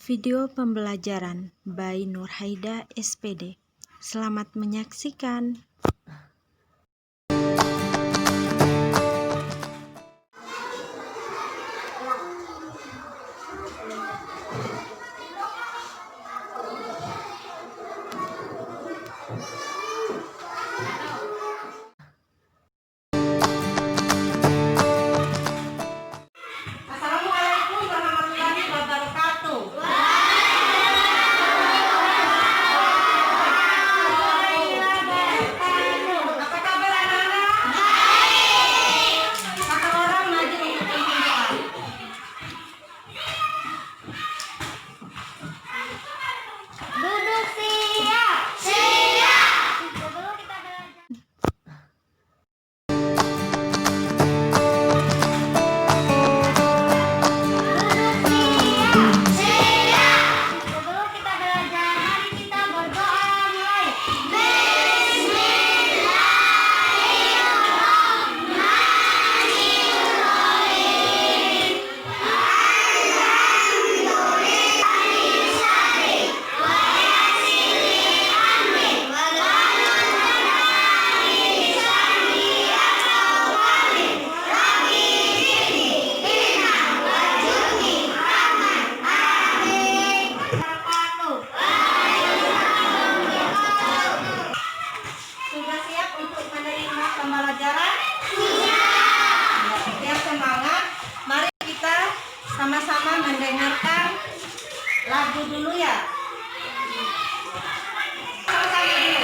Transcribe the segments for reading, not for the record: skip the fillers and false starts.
Video pembelajaran by Nurhaida SPD. Selamat menyaksikan. Assalamualaikum warahmatullahi wabarakatuh. Apa kabar anak-anak? Baik. Satu orang maju untuk pimpin doa. Duduk siap. Siap. Dulu kita belajar. Duduk siap. Siap. Dulu kita belajar. Mari kita berdoa mulai. Sudah siap untuk menerima pembelajaran? Siap. Yang semangat. Mari kita sama-sama mendengarkan lagu dulu ya. Sama-sama dulu.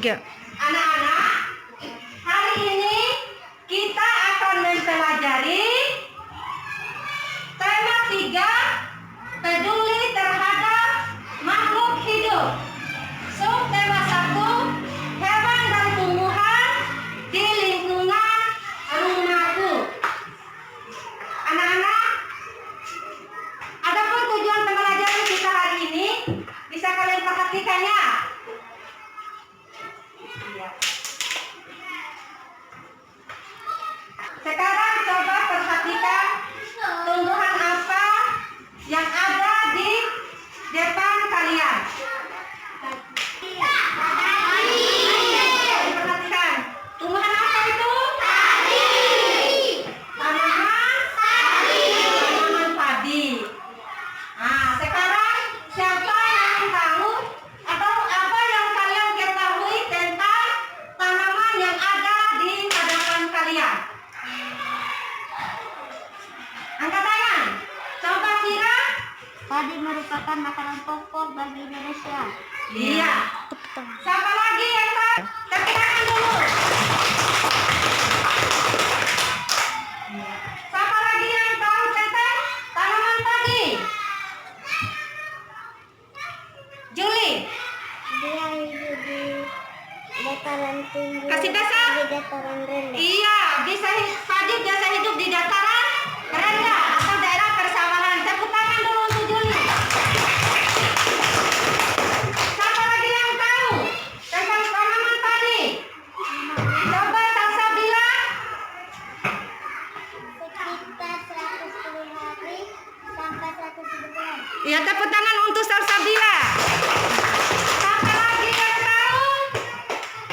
3. Anak-anak, hari ini kita akan mempelajari tema 3, peduli terhadap makhluk hidup. Subtema 1, hewan dan tumbuhan di lingkungan rumahku. Anak-anak, adapun tujuan pembelajaran kita hari ini bisa kalian perhatikan ya. Sekarang coba perhatikan tumbuhan apa yang ada di depan kalian. Perhatikan, tumbuhan apa itu? Tanaman padi. Nah, sekarang siapa yang tahu atau apa yang kalian ketahui tentang tanaman yang ada di hadapan kalian? Angkat tangan. Coba kira. Padi merupakan makanan pokok bagi Indonesia. Iya. Siapa lagi yang tahu? Tepuk tangan dulu. Siapa lagi yang tahu tentang tanaman padi? Juli. Dia hidup di dataran tinggi. Kasih dasar. Di dataran rendah. Iya, padi biasa hidup di dataran rendah atau daerah persawahan. Tepuk tangan dulu untuk Juli. Siapa lagi yang tahu tentang tanaman padi? Coba Salsabila. Sekitar 110 hari sampai 170 hari. Iya, tepuk tangan untuk Salsabila. Siapa lagi yang tahu?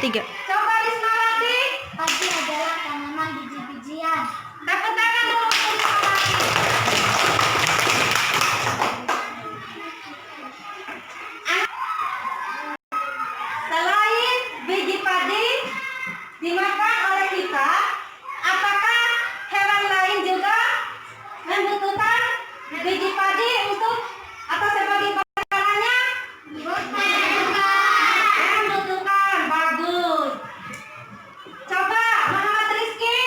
3. Coba Ismawati. Padi adalah tanaman biji-bijian. Tepuk tangan dulu untuk Ismawati. Selain biji padi dimakan oleh kita, apakah hewan lain juga membutuhkan biji padi untuk atau sebagai makanannya? Membutuhkan. Bagus. Coba Muhammad Rizky,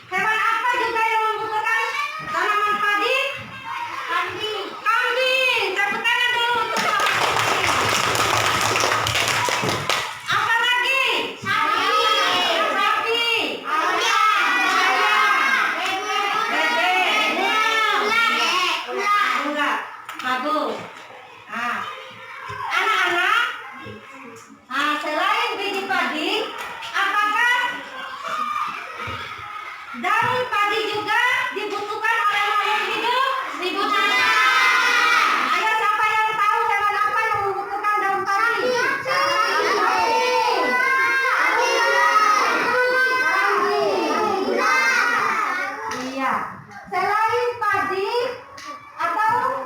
hewan apa juga yang membutuhkan tanaman padi? Kambing. Kambing. Tepuk tangan dulu untuk Muhammad Rizky. Apa lagi? Sapi. Bebek. Ular. Bagus. Nah, anak-anak, selain biji padi, apakah daun padi juga dibutuhkan oleh makhluk hidup? Dibutuhkan. Ayo, siapa yang tahu hewan apa yang membutuhkan daun padi? Iya. Selain padi atau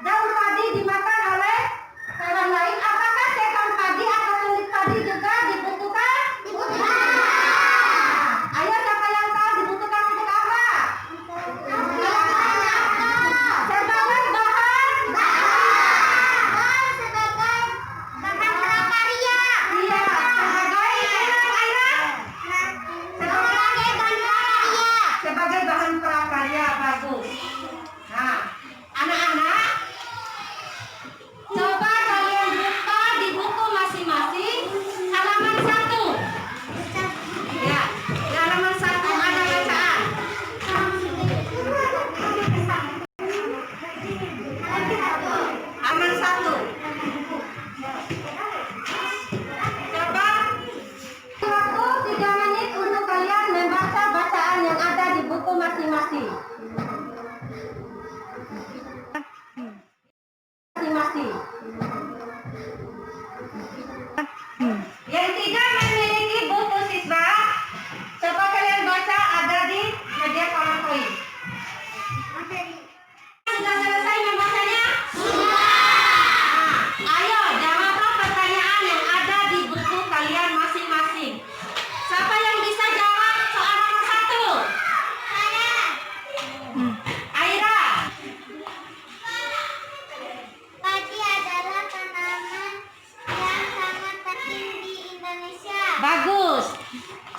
daun padi dimakan oleh hewan lain, apakah setan padi atau kulit padi juga dibutuhkan? Dibutuhkan. Ayo, siapa yang tahu dibutuhkan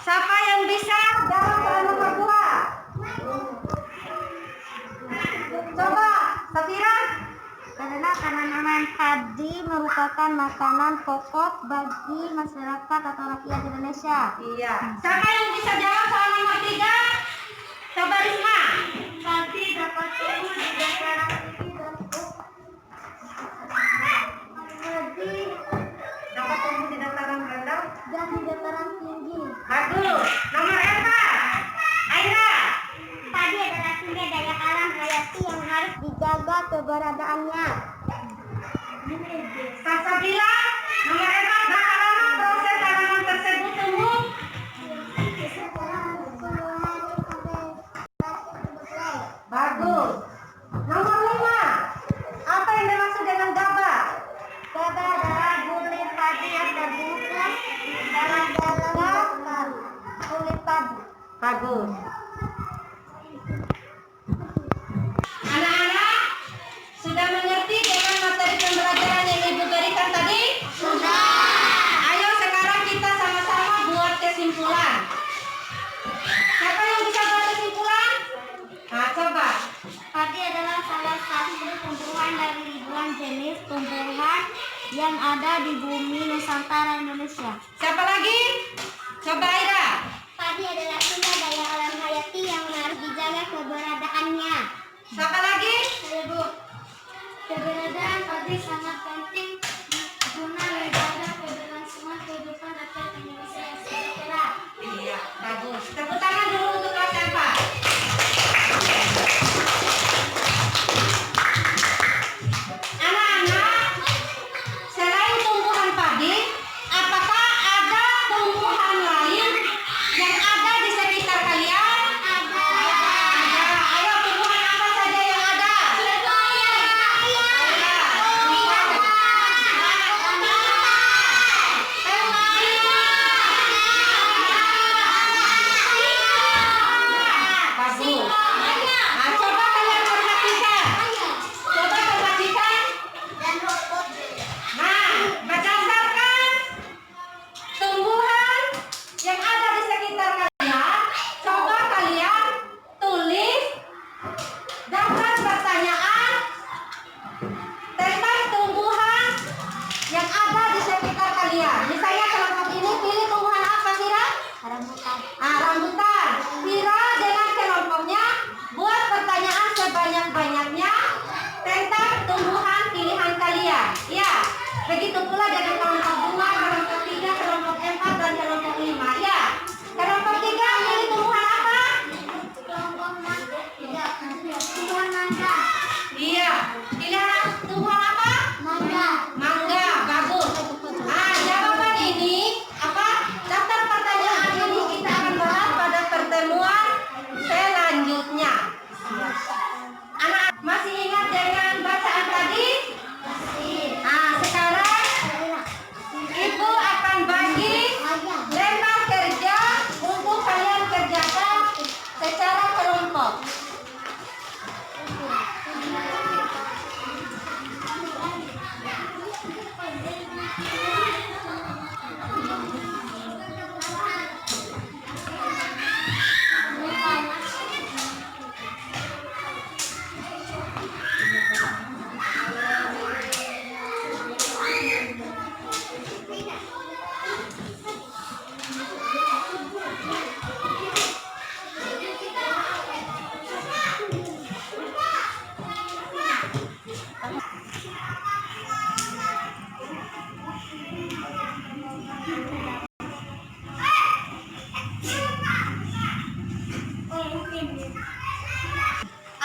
Siapa yang bisa jawab soal nomor 2? Coba, Safira. Karena tanaman padi merupakan makanan pokok bagi masyarakat atau rakyat Indonesia. Iya. Siapa yang bisa jawab soal nomor 3? Coba Risma. Padi dapat tumbuh di dataran tinggi dan padi Dapat tumbuh di dataran rendah. dan di dataran tinggi. Bagus. Nomor 4. Aira. Padi adalah sumber daya alam hayati yang harus dijaga keberadaannya. Salsabila. Nomor 4. Berapa lama proses tanaman tersebut tumbuh? Bagus. Nomor 5. Apa yang dimaksud dengan gabah? Gabah adalah bulir padi yang terbungkus dalam bakal kulit padi. Bagus. Anak-anak sudah mengerti dengan materi pembelajaran yang Ibu berikan tadi? Sudah. Ayo sekarang kita sama-sama buat kesimpulan. Siapa yang bisa buat kesimpulan? Nah, coba. Padi adalah salah satu tumbuhan dari ribuan jenis tumbuhan yang ada di bumi Nusantara Indonesia. Siapa lagi? Coba Aira. Padi adalah sumber daya alam hayati yang harus dijaga keberadaannya. Siapa lagi? Ibu, keberadaan padi sangat penting guna menjaga keberlangsungan kehidupan rakyat Indonesia yang sejahtera. Iya, bagus. Tepuk tangan dulu untuk kelas 4. Anak-anak, selain tumbuhan padi, apakah ada tumbuhan lain yang ada di sekitar kalian? Ada. Ayo, tumbuhan apa saja yang ada? Bagus. Nah, coba kalian perhatikan. Coba perhatikan. Nah, berdasarkan tumbuhan yang ada di sekitar kalian, coba kalian tulis daftar pertanyaan tentang tumbuhan yang ada di sekitar kalian. Misalnya kelompok ini pilih tumbuhan apa, Sira? Rambutan. Rambutan. Sira dengan kelompoknya buat pertanyaan sebanyak-banyaknya tentang tumbuhan pilihan kalian. Ya, begitu pula dengan kelompok 2, kelompok 3, kelompok 4, dan kelompok 5. Ya, kelompok 3 pilih tumbuhan apa? Tumbuhan mangga. Iya, pilihan tumbuhan apa? Mangga. Mangga, bagus. Nah, jawaban ini apa? Daftar pertanyaan ini kita akan bahas pada pertemuan selanjutnya. Anak masih ingat dengan bacaan tadi? Nah, sekarang Ibu akan bagi lembar kerja untuk kalian kerjakan secara kelompok.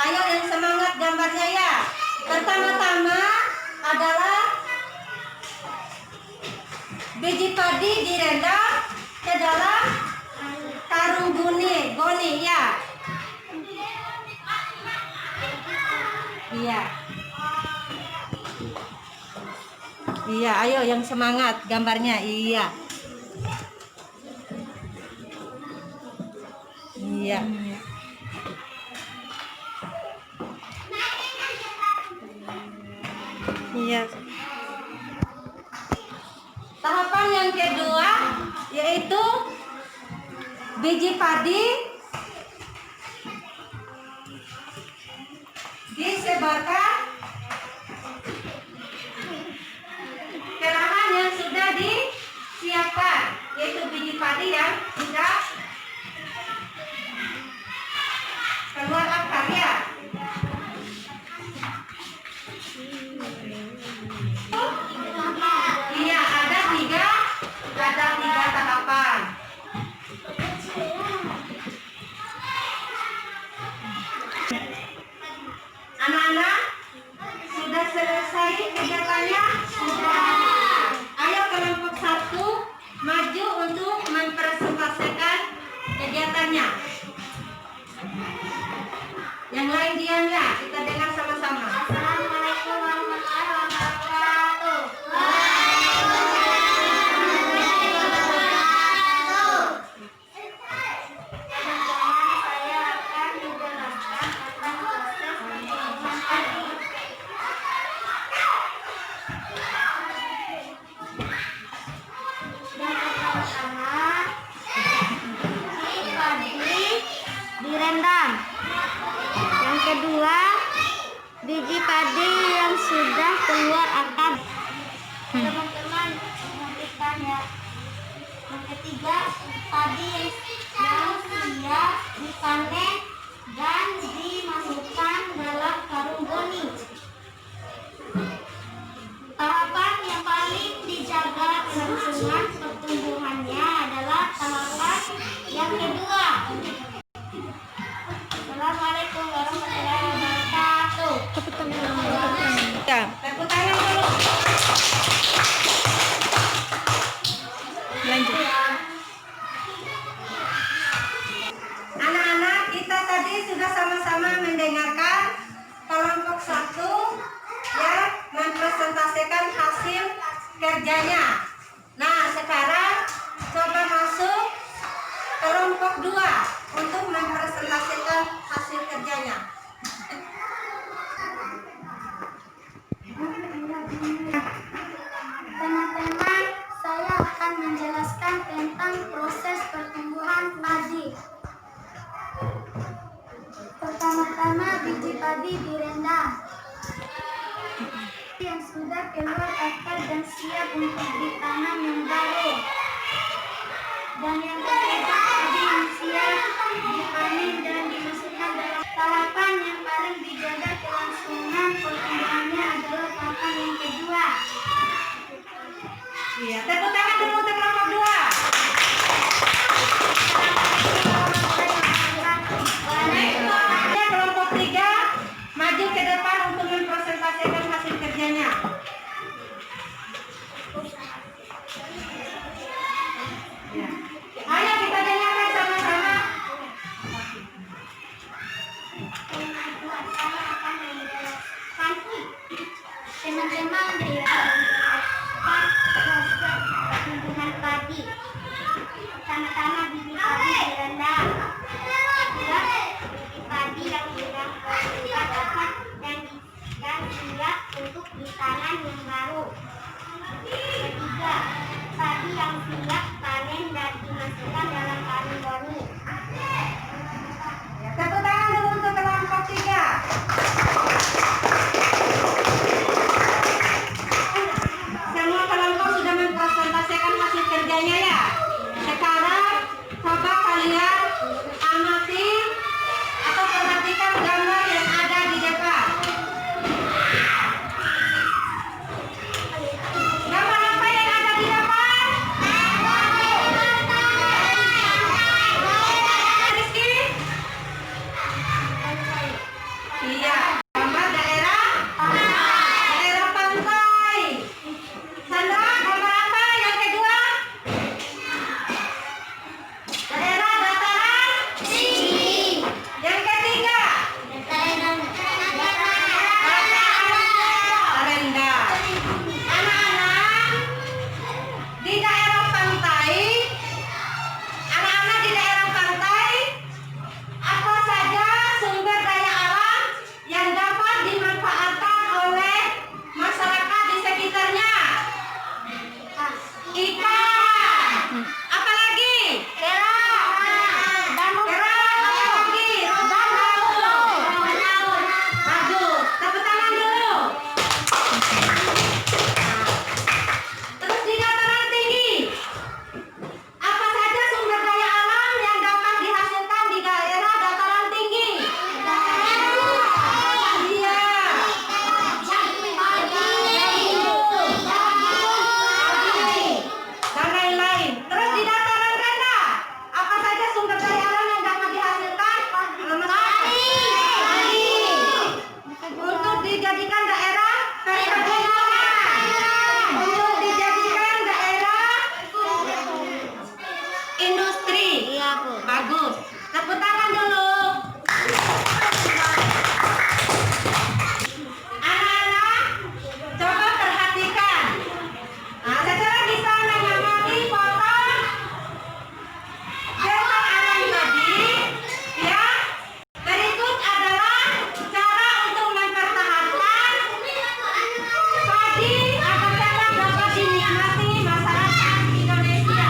Ayo yang semangat gambarnya ya. Pertama-tama adalah biji padi direndam ke dalam karung goni ya. Iya. Iya, ayo yang semangat gambarnya. Iya. Iya. Iya. Tahapan yang kedua yaitu biji padi disebarkan ke lahan yang sudah disiapkan, yaitu biji padi yang sudah keluar akar ya. Iya, ada tiga tahapan. Anak-anak sudah selesai kegiatannya? Sudah. Ayo kelompok 1 maju untuk mempresentasikan kegiatannya. Yang lain diam ya, kita dengar sama-sama. Assalamualaikum warahmatullahi wabarakatuh. Saya akan menjelaskan tentang proses pembuahan padi. Yang pertama, biji padi direndam. Yang kedua, biji padi yang sudah keluar akar. Teman-teman perhatikan ya. Yang ketiga, padi yang siap dipanen dan dimasukkan dalam karung goni. Tahapan yang paling dijaga kelangsungan pertumbuhannya adalah tahapan yang kedua. Assalamualaikum warahmatullahi wabarakatuh. Ya, tepuk tangan dulu. Lanjut. Anak-anak, kita tadi sudah sama-sama mendengarkan kelompok 1 yang mempresentasikan hasil kerjanya. Nah, sekarang coba masuk kelompok 2 untuk mempresentasikan hasil kerjanya. Teman-teman, saya akan menjelaskan tentang proses pertumbuhan padi. Pertama-tama, biji padi direndam. Yang sudah keluar akar dan siap untuk ditanam yang baru. Dan yang ketiga, padi yang siap dipanen dan dimasukkan dalam tahapan yang paling dijaga kelangsungan pertumbuhannya adalah tahapan yang kedua. Iya, tepuk tangan dulu untuk kelompok 2. Ya, kelompok 3 maju ke depan untuk mempresentasikan hasil kerjanya. Ya. Ayo kita Bagus. Tepuk tangan dulu. Anak-anak, coba perhatikan. Nah, secara bisa mengamati foto bentang alam tadi, ya. Berikut adalah cara untuk mempertahankan padi agar tetap dapat dinikmati masyarakat Indonesia.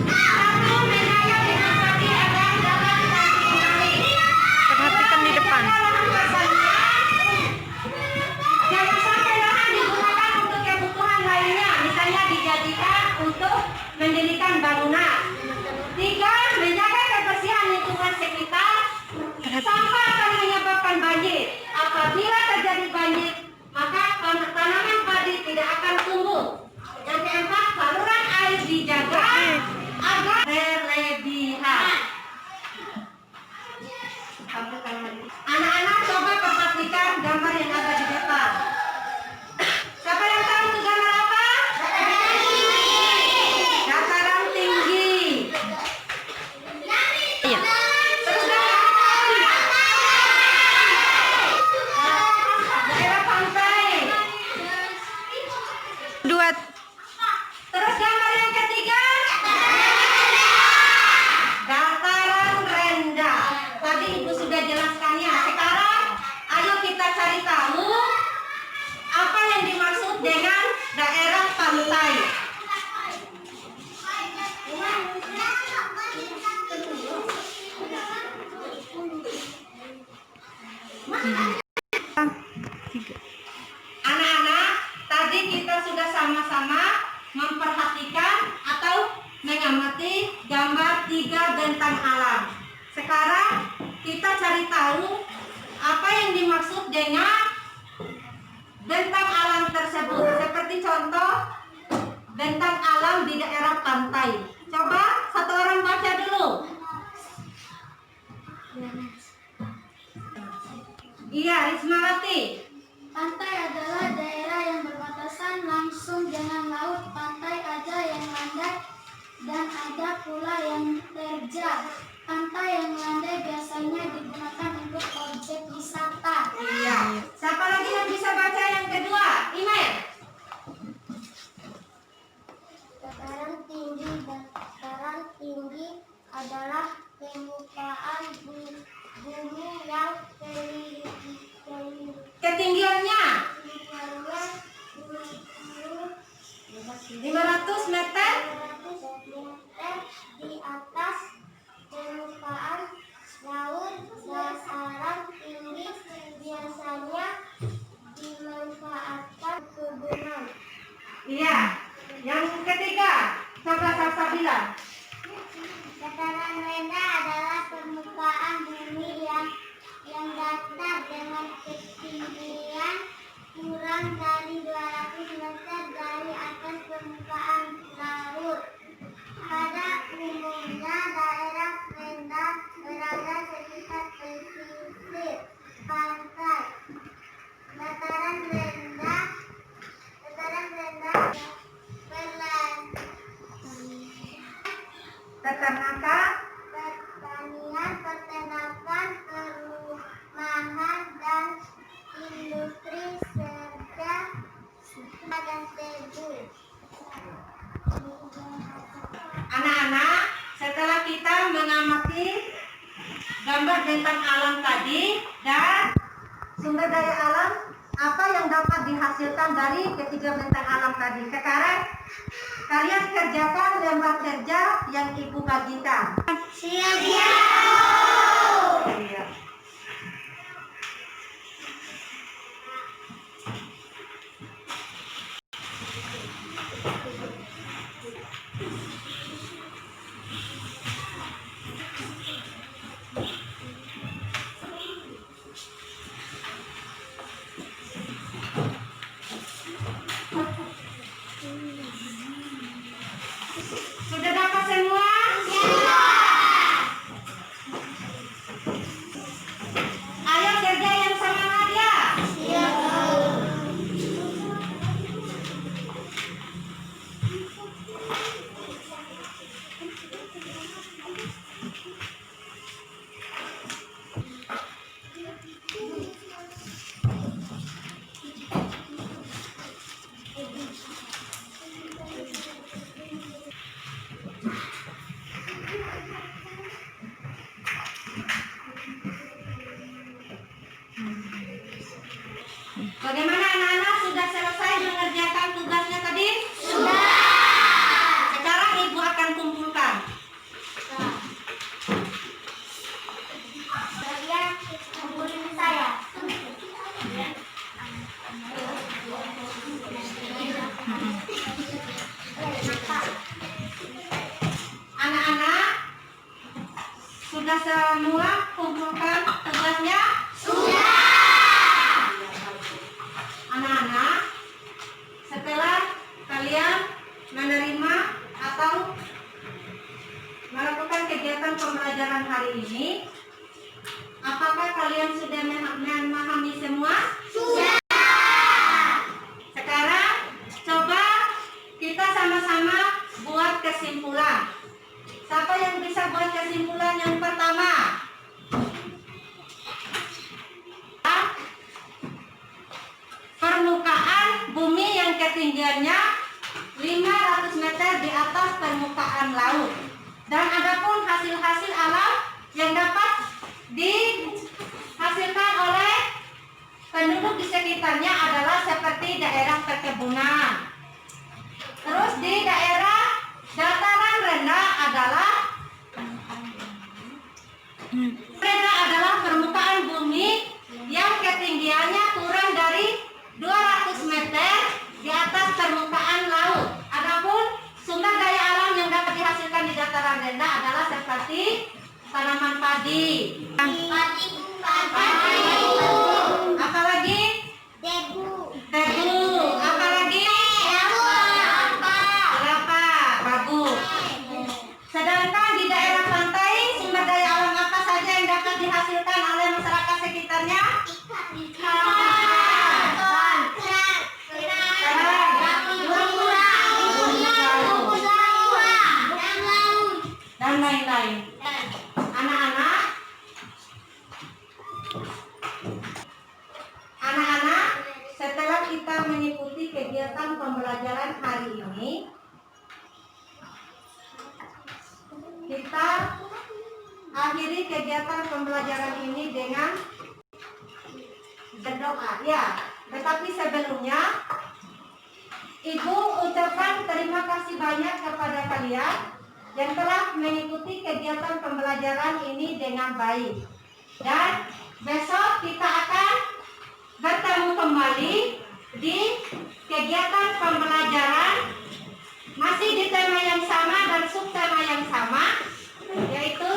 Satu, menjaga bibit padi agar dapat ditanam kembali. Perhatikan di depan. Jangan sampai lahan digunakan untuk kebutuhan lainnya, misalnya dijadikan untuk mendirikan bangunan. 3, menjaga kebersihan lingkungan sekitar. Sampah akan menyebabkan banjir. Apabila terjadi banjir, maka tanaman padi tidak akan tumbuh. Yang keempat, saluran air dijaga agar berlebihan. Anak-anak coba perhatikan gambar yang ada di depan. Siapa yang tahu itu gambar apa? Dataran tinggi. Iya. Terus daerah pantai. Dua. Terus gambar yang ketiga, dataran rendah. Tadi Ibu sudah jelaskannya. Sekarang ayo kita cari tahu apa yang dimaksud dengan daerah pantai. Tiga. Anak-anak, tadi kita sudah sama-sama memperhatikan atau mengamati gambar 3 bentang alam. Sekarang kita cari tahu apa yang dimaksud dengan bentang alam tersebut. Seperti contoh bentang alam di daerah pantai. Coba satu orang baca dulu. Iya, Rismawati. Pantai adalah daerah yang berbatasan langsung dengan laut. Pantai ada yang landai dan ada pula yang terjal. Pantai yang landai biasanya digunakan untuk objek wisata. Iya. Siapa lagi yang bisa baca yang kedua? Imer. Dataran tinggi adalah permukaan bumi yang Ketinggiannya 500 500 meter. meter di atas permukaan laut. Dataran tinggi biasanya dimanfaatkan kebunan. Iya. Yang ketiga, coba Sasa bilang. Dataran rendah adalah permukaan bumi yang datar dengan ketinggian kurang dari 200 meter dari atas permukaan laut. Pada umumnya daerah rendah berada sekitar pesisir pantai. Dataran rendah Peternakan. pertanian, peternakan, perumahan dan industri serta dan tebu. Anak-anak, setelah kita mengamati gambar bentang alam tadi dan sumber daya alam, apa yang dapat dihasilkan dari ketiga bentang alam tadi. Sekarang kalian kerjakan lembar kerja yang Ibu bagikan. Siap. Iya. Sudah dapat semua? Bagaimana anak-anak, sudah selesai mengerjakan tugasnya tadi? Sekarang ibu akan kumpulkan. Saya kumpulin saya. Anak-anak, sudah semua kumpulkan tugasnya? Anak-anak, setelah kalian menerima atau melakukan kegiatan pembelajaran hari ini, apakah kalian sudah memahami semua? Sekarang coba kita sama-sama buat kesimpulan. Siapa yang bisa buat kesimpulan yang pertama? Permukaan bumi yang ketinggiannya 500 meter di atas permukaan laut. Dan adapun hasil-hasil alam yang dapat dihasilkan oleh penduduk di sekitarnya adalah seperti daerah perkebunan. Terus di daerah dataran rendah adalah permukaan bumi yang ketinggiannya kurang dari 200 meter di atas permukaan laut. Adapun sumber daya alam yang dapat dihasilkan di dataran rendah adalah seperti tanaman padi. Apalagi? Tebu. Apalagi? Kelapa. Bagus. Sedangkan di daerah pantai, sumber daya alam apa saja yang dapat dihasilkan oleh masyarakat sekitarnya? Dan lain-lain. Anak-anak, setelah kita mengikuti kegiatan pembelajaran hari ini, kita akhiri kegiatan pembelajaran ini dengan berdoa. Ya, tetapi sebelumnya Ibu ucapkan terima kasih banyak kepada kalian yang telah mengikuti kegiatan pembelajaran ini dengan baik. Dan besok kita akan bertemu kembali di kegiatan pembelajaran masih di tema yang sama dan subtema yang sama, yaitu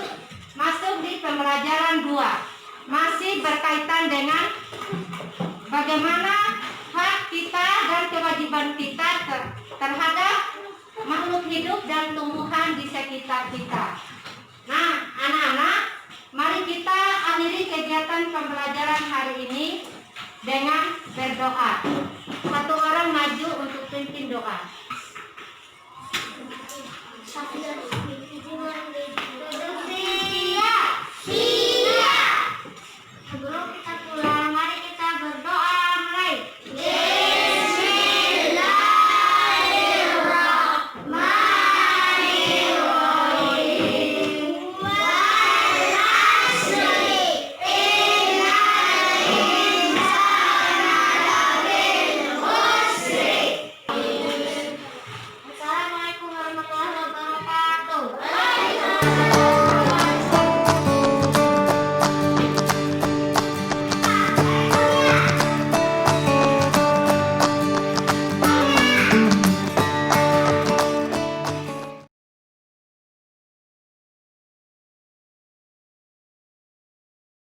masuk di pembelajaran 2. Masih berkaitan dengan bagaimana hak kita dan kewajiban kita terhadap makhluk hidup dan tumbuhan di sekitar kita. Nah, anak-anak, mari kita akhiri kegiatan pembelajaran hari ini dengan berdoa.